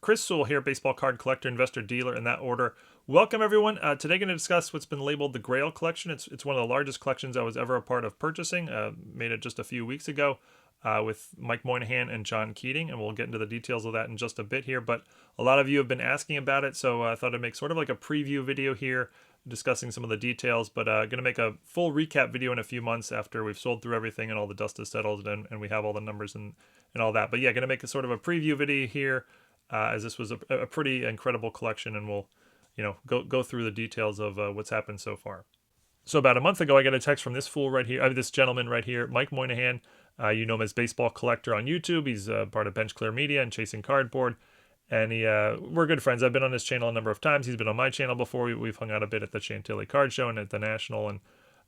Chris Sewall here, baseball card collector, investor, dealer, in that order. Welcome, everyone. Today, going to discuss what's been labeled the Grail collection. It's one of the largest collections I was ever a part of purchasing. Made it just a few weeks ago with Mike Moynihan and John Keating, and we'll get into the details of that in just a bit here. But a lot of you have been asking about it, so I thought I'd make sort of like a preview video here discussing some of the details, but going to make a full recap video in a few months after we've sold through everything and all the dust is settled and we have all the numbers and all that. But yeah, going to make a sort of a preview video here as this was a pretty incredible collection, and we'll go through the details of what's happened so far. So about a month ago, I got a text from this fool right here, this gentleman right here, Mike Moynihan. You know him as Baseball Collector on YouTube. He's part of Bench Clear Media and Chasing Cardboard. And we're good friends. I've been on his channel a number of times. He's been on my channel before. We've hung out a bit at the Chantilly Card Show and at the National. And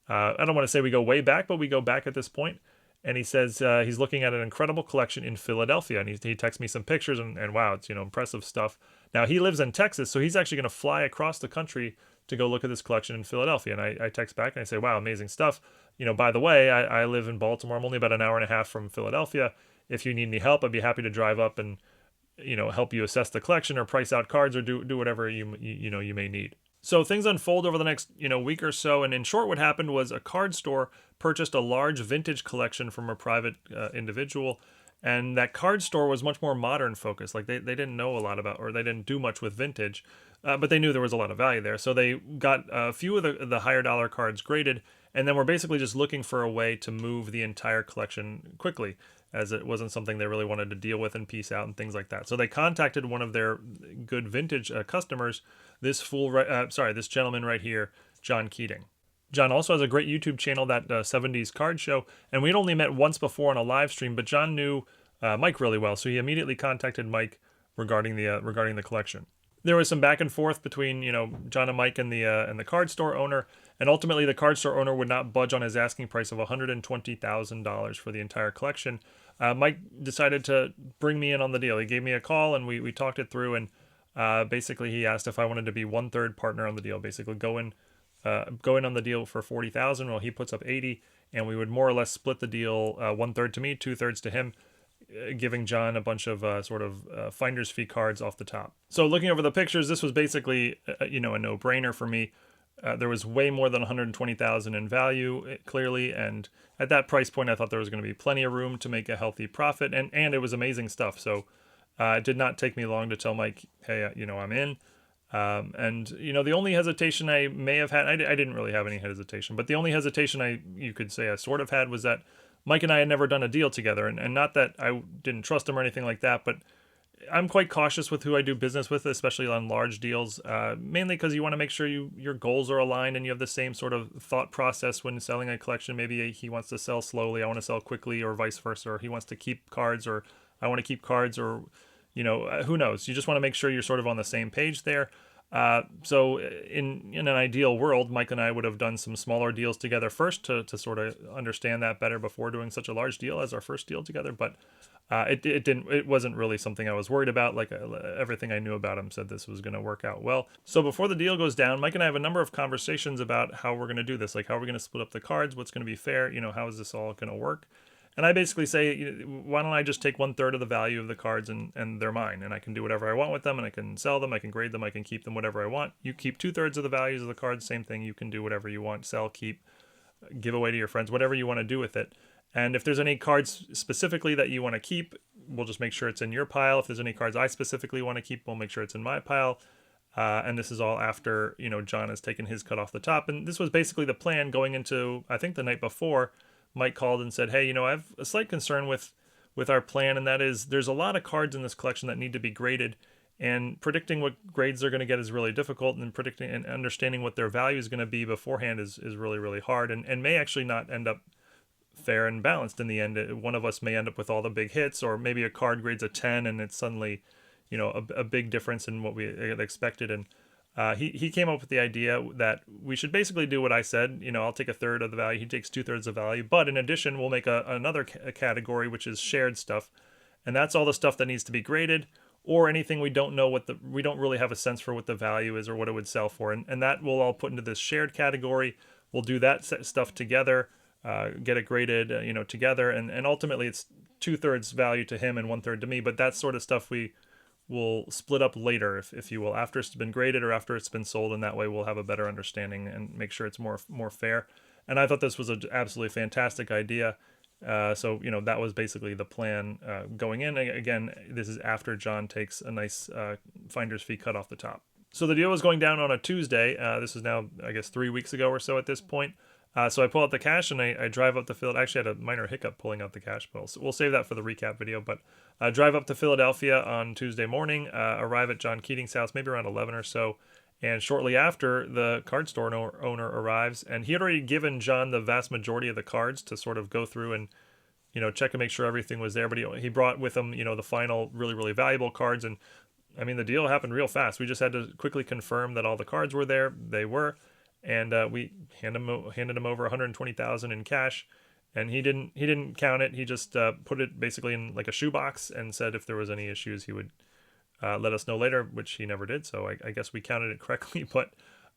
I don't want to say we go way back, but we go back at this point. And he says he's looking at an incredible collection in Philadelphia. And he texts me some pictures, and wow, it's impressive stuff. Now, he lives in Texas, so he's actually going to fly across the country to go look at this collection in Philadelphia. And I text back and I say, wow, amazing stuff. By the way, I live in Baltimore. I'm only about an hour and a half from Philadelphia. If you need any help, I'd be happy to drive up and help you assess the collection or price out cards or do whatever you may need. So things unfold over the next week or so, and in short, what happened was a card store purchased a large vintage collection from a private individual, and that card store was much more modern focused. Like they didn't know a lot about, or they didn't do much with vintage, but they knew there was a lot of value there. So they got a few of the higher dollar cards graded, and then we're basically just looking for a way to move the entire collection quickly, as it wasn't something they really wanted to deal with and piece out and things like that. So they contacted one of their good vintage customers, this gentleman right here, John Keating. John also has a great YouTube channel, that 70s Card Show, and we'd only met once before on a live stream, but John knew Mike really well, so he immediately contacted Mike regarding the collection. There was some back and forth between John and Mike and the card store owner, and ultimately the card store owner would not budge on his asking price of $120,000 for the entire collection. Mike decided to bring me in on the deal. He gave me a call and we talked it through, and basically he asked if I wanted to be 1/3 partner on the deal. Basically go in on the deal for $40,000 while he puts up $80,000, and we would more or less split the deal 1/3 to me, 2/3 to him, giving John a bunch of finder's fee cards off the top. So looking over the pictures, this was basically a no-brainer for me. There was way more than $120,000 in value, clearly, and at that price point, I thought there was going to be plenty of room to make a healthy profit, and it was amazing stuff. So it did not take me long to tell Mike, hey, I'm in. And the only hesitation I may have had, I didn't really have any hesitation, but the only hesitation you could say I sort of had was that Mike and I had never done a deal together, and not that I didn't trust him or anything like that, but I'm quite cautious with who I do business with, especially on large deals, mainly because you want to make sure your goals are aligned and you have the same sort of thought process when selling a collection. Maybe he wants to sell slowly, I want to sell quickly, or vice versa, or he wants to keep cards, or I want to keep cards, or who knows. You just want to make sure you're sort of on the same page there. So in an ideal world, Mike and I would have done some smaller deals together first to sort of understand that better before doing such a large deal as our first deal together. But it wasn't really something I was worried about. Like everything I knew about him said this was going to work out well. So before the deal goes down, Mike and I have a number of conversations about how we're going to do this. Like, how are we going to split up the cards? What's going to be fair? How is this all going to work? And I basically say, why don't I just take 1/3 of the value of the cards and they're mine, and I can do whatever I want with them, and I can sell them, I can grade them, I can keep them, whatever I want. You keep 2/3 of the values of the cards, same thing. You can do whatever you want, sell, keep, give away to your friends, whatever you want to do with it. And if there's any cards specifically that you want to keep, we'll just make sure it's in your pile. If there's any cards I specifically want to keep, we'll make sure it's in my pile. And this is all after, John has taken his cut off the top. And this was basically the plan going into, I think, the night before. Mike called and said, hey, I have a slight concern with our plan, and that is there's a lot of cards in this collection that need to be graded, and predicting what grades they're going to get is really difficult, and predicting and understanding what their value is going to be beforehand is really, really hard, and may actually not end up fair and balanced in the end. One of us may end up with all the big hits, or maybe a card grades a 10 and it's suddenly a big difference in what we had expected. And he came up with the idea that we should basically do what I said. I'll take 1/3 of the value, he takes 2/3 of the value, but in addition, we'll make another category, which is shared stuff, and that's all the stuff that needs to be graded, or anything we don't know we don't really have a sense for what the value is or what it would sell for, and that we'll all put into this shared category. We'll do that stuff together, get it graded, together, and ultimately it's 2/3 value to him and 1/3 to me. But that's sort of stuff we we'll split up later, if you will, after it's been graded or after it's been sold, and that way we'll have a better understanding and make sure it's more fair. And I thought this was an absolutely fantastic idea. So, that was basically the plan going in. Again, this is after John takes a nice finder's fee cut off the top. So the deal was going down on a Tuesday. This is now, I guess, 3 weeks ago or so at this point. So I pull out the cash and I drive up to Philadelphia. Actually, I had a minor hiccup pulling out the cash, but we'll save that for the recap video. But drive up to Philadelphia on Tuesday morning, arrive at John Keating's house, maybe around 11 or so. And shortly after, the card store owner arrives, and he had already given John the vast majority of the cards to sort of go through and, check and make sure everything was there. But he brought with him, the final really, really valuable cards. And I mean, the deal happened real fast. We just had to quickly confirm that all the cards were there. They were. And we handed him over $120,000 in cash. And he didn't count it. He just put it basically in like a shoebox and said if there was any issues, he would let us know later, which he never did. So I guess we counted it correctly. But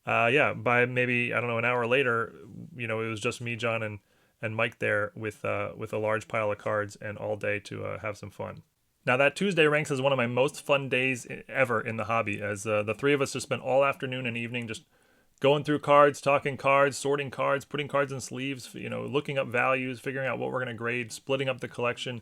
yeah, by maybe, I don't know, an hour later, it was just me, John, and Mike there with a large pile of cards and all day to have some fun. Now that Tuesday ranks as one of my most fun days ever in the hobby, as the three of us just spent all afternoon and evening just going through cards, talking cards, sorting cards, putting cards in sleeves, looking up values, figuring out what we're going to grade, splitting up the collection.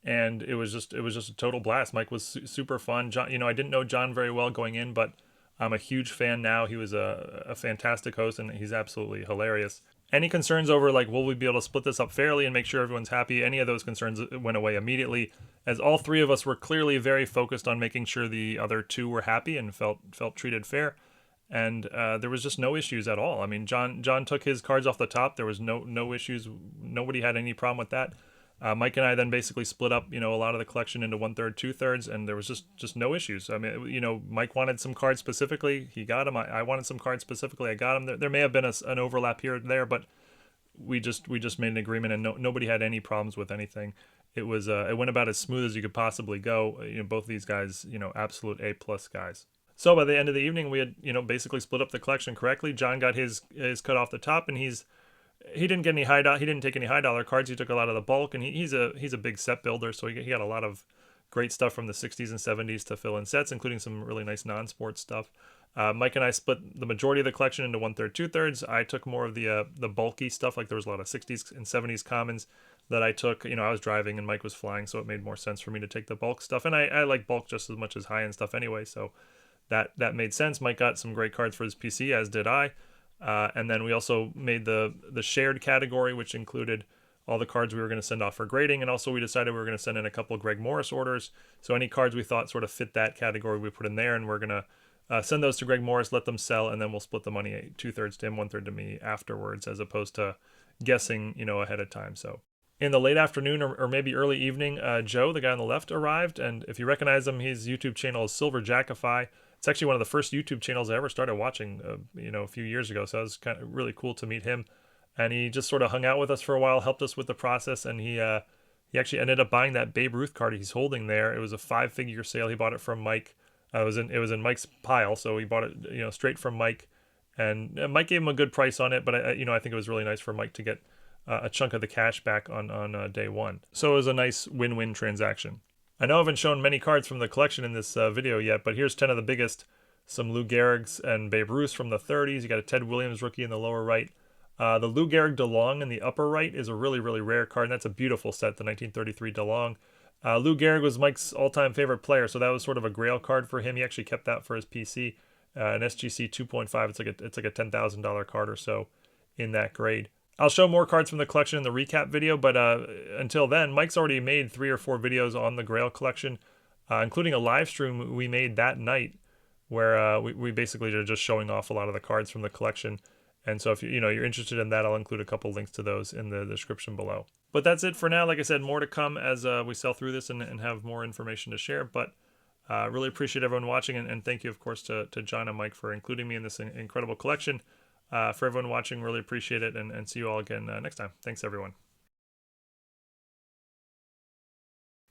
And it was just a total blast. Mike was super fun. John, I didn't know John very well going in, but I'm a huge fan now. He was a fantastic host, and he's absolutely hilarious. Any concerns over, like, will we be able to split this up fairly and make sure everyone's happy? Any of those concerns went away immediately, as all three of us were clearly very focused on making sure the other two were happy and felt treated fair. And there was just no issues at all. I mean, John took his cards off the top. There was no issues. Nobody had any problem with that. Mike and I then basically split up, a lot of the collection into 1/3, 2/3, and there was just no issues. I mean, Mike wanted some cards specifically, he got them. I wanted some cards specifically, I got them. There may have been an overlap here and there, but we just made an agreement, and nobody had any problems with anything. It was it went about as smooth as you could possibly go. Both of these guys, absolute A+ guys. So by the end of the evening, we had, basically split up the collection correctly. John got his cut off the top, and he didn't get any he didn't take any high dollar cards. He took a lot of the bulk, and he's a big set builder, so he got a lot of great stuff from the 60s and 70s to fill in sets, including some really nice non-sports stuff. Mike and I split the majority of the collection into 1/3, 2/3. I took more of the bulky stuff, like there was a lot of 60s and 70s commons that I took. I was driving and Mike was flying, so it made more sense for me to take the bulk stuff, and I like bulk just as much as high-end stuff anyway, so that made sense. Mike got some great cards for his PC, as did I. And then we also made the shared category, which included all the cards we were going to send off for grading. And also we decided we were going to send in a couple of Greg Morris orders. So any cards we thought sort of fit that category, we put in there, and we're going to send those to Greg Morris, let them sell, and then we'll split the money 2/3 to him, 1/3 to me afterwards, as opposed to guessing, ahead of time. So in the late afternoon or maybe early evening, Joe, the guy on the left, arrived. And if you recognize him, his YouTube channel is Silver Jackify. It's actually one of the first YouTube channels I ever started watching, a few years ago. So it was kind of really cool to meet him. And he just sort of hung out with us for a while, helped us with the process. And he actually ended up buying that Babe Ruth card he's holding there. It was a 5-figure sale. He bought it from Mike. It was in Mike's pile, so he bought it, straight from Mike. And Mike gave him a good price on it, but I think it was really nice for Mike to get a chunk of the cash back on day one. So it was a nice win-win transaction. I know I haven't shown many cards from the collection in this video yet, but here's 10 of the biggest. Some Lou Gehrig's and Babe Ruth's from the 30s. You got a Ted Williams rookie in the lower right. The Lou Gehrig DeLong in the upper right is a really, really rare card, and that's a beautiful set, the 1933 DeLong. Lou Gehrig was Mike's all-time favorite player, so that was sort of a Grail card for him. He actually kept that for his PC. An SGC 2.5, it's like a $10,000 card or so in that grade. I'll show more cards from the collection in the recap video, but until then, Mike's already made 3 or 4 videos on the Grail collection, including a live stream we made that night, where we basically are just showing off a lot of the cards from the collection. And so if you're interested in that, I'll include a couple links to those in the description below. But that's it for now. Like I said, more to come as we sell through this and have more information to share. But really appreciate everyone watching, and thank you, of course, to John and Mike for including me in this incredible collection. For everyone watching, really appreciate it, and see you all again next time. Thanks, everyone.